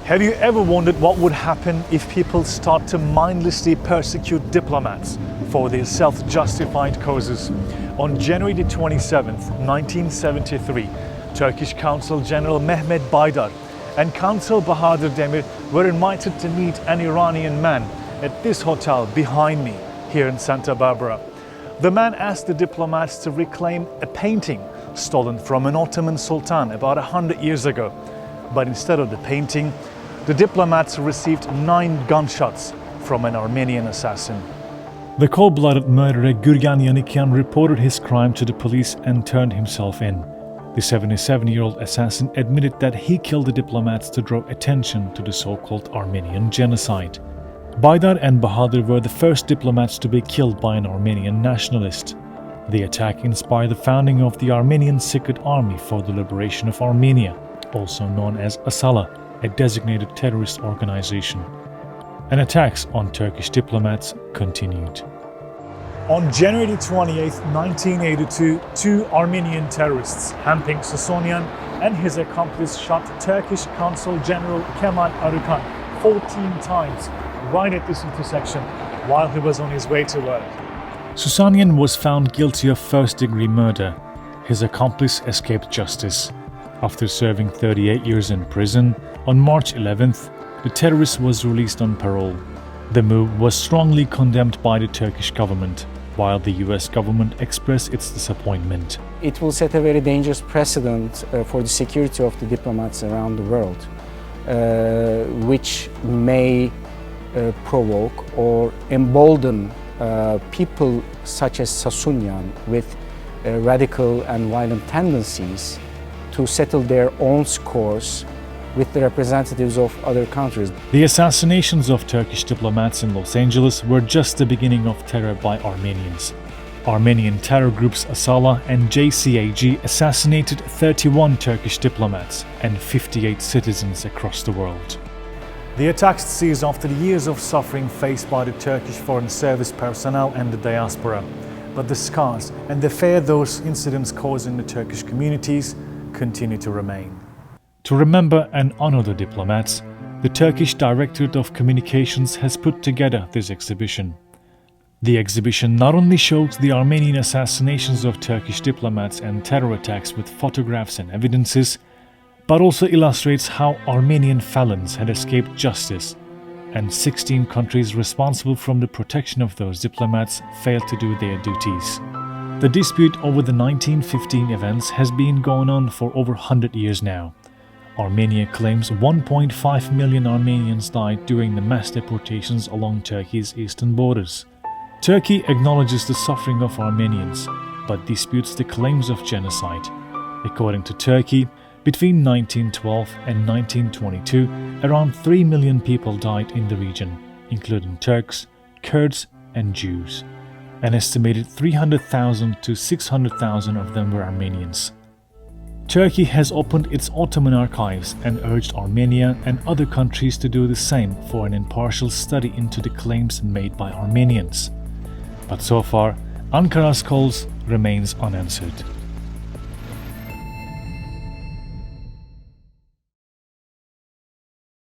Have you ever wondered what would happen if people start to mindlessly persecute diplomats for their self-justified causes? On January 27th, 1973, Turkish Consul General Mehmet Baydar and Consul Bahadur Demir were invited to meet an Iranian man at this hotel behind me here in Santa Barbara. The man asked the diplomats to reclaim a painting stolen from an Ottoman sultan about 100 years ago. But instead of the painting, the diplomats received 9 gunshots from an Armenian assassin. The cold-blooded murderer Gürgen Yannikyan reported his crime to the police and turned himself in. The 77-year-old assassin admitted that he killed the diplomats to draw attention to the so-called Armenian genocide. Baydar and Bahadur were the first diplomats to be killed by an Armenian nationalist. The attack inspired the founding of the Armenian Secret Army for the Liberation of Armenia, also known as Asala, a designated terrorist organization. And attacks on Turkish diplomats continued. On January 28, 1982, 2 Armenian terrorists, Hamping Susonian and his accomplice, shot Turkish Consul General Kemal Arıkan 14 times right at this intersection while he was on his way to work. Susonian was found guilty of first-degree murder. His accomplice escaped justice. After serving 38 years in prison, on March 11th, the terrorist was released on parole. The move was strongly condemned by the Turkish government, while the US government expressed its disappointment. It will set a very dangerous precedent for the security of the diplomats around the world, which may provoke or embolden people such as Susonian with radical and violent tendencies to settle their own scores with the representatives of other countries. The assassinations of Turkish diplomats in Los Angeles were just the beginning of terror by Armenians. Armenian terror groups Asala and JCAG assassinated 31 Turkish diplomats and 58 citizens across the world. The attacks ceased after years of suffering faced by the Turkish Foreign Service personnel and the diaspora. But the scars and the fear those incidents caused in the Turkish communities continue to remain. To remember and honor the diplomats, the Turkish Directorate of Communications has put together this exhibition. The exhibition not only shows the Armenian assassinations of Turkish diplomats and terror attacks with photographs and evidences, but also illustrates how Armenian felons had escaped justice, and 16 countries responsible from the protection of those diplomats failed to do their duties. The dispute over the 1915 events has been going on for over 100 years now. Armenia claims 1.5 million Armenians died during the mass deportations along Turkey's eastern borders. Turkey acknowledges the suffering of Armenians, but disputes the claims of genocide. According to Turkey, between 1912 and 1922, around 3 million people died in the region, including Turks, Kurds, and Jews. An estimated 300,000 to 600,000 of them were Armenians. Turkey has opened its Ottoman archives and urged Armenia and other countries to do the same for an impartial study into the claims made by Armenians. But so far, Ankara's calls remains unanswered.